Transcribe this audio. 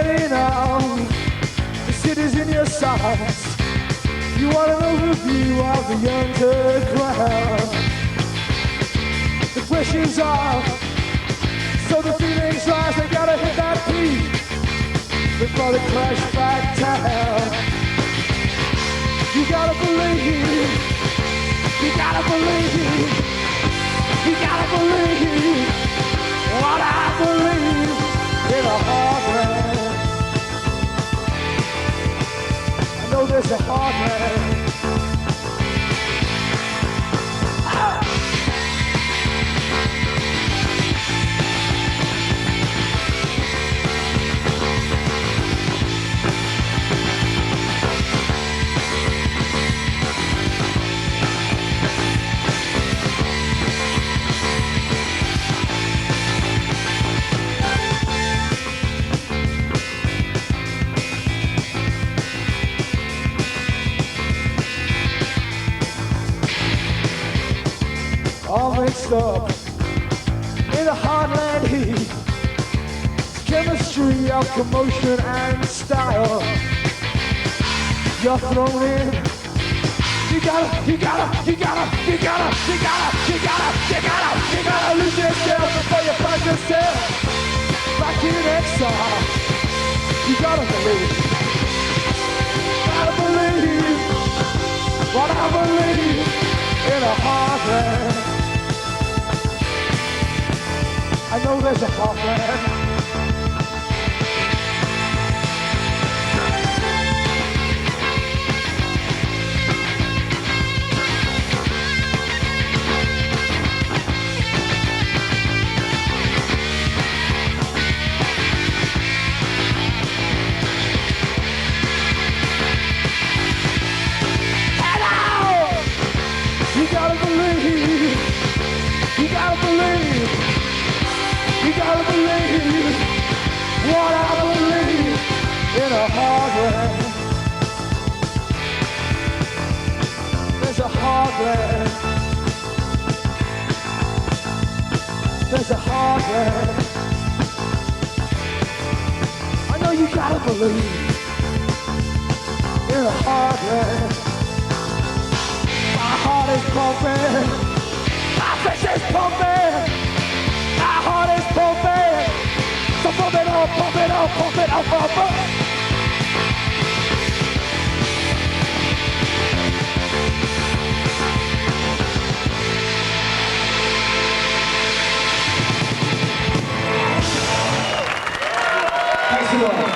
ready now. The city's in your sights. You want an overview of the underground. The pressure's off, so the feelings rise. They gotta hit that beat before they crash back down. You gotta believe. You gotta believe. You gotta believe what I believe in a heartland. I know there's a heartland. All mixed up in the heartland heat. It's chemistry of commotion and style. You're thrown in. You gotta lose yourself before you find yourself back in exile. You gotta believe. Gotta believe what I believe in a heartland. I know there's a heartland. You gotta believe. You gotta believe. You gotta believe what I believe in a heartland. There's a heartland. There's a heartland. I know you gotta believe in a heartland. My heart is pumping. My fist is pumping. My heart is pumping, so pump it up, pump it up, pump it up, pump up. Thanks a lot.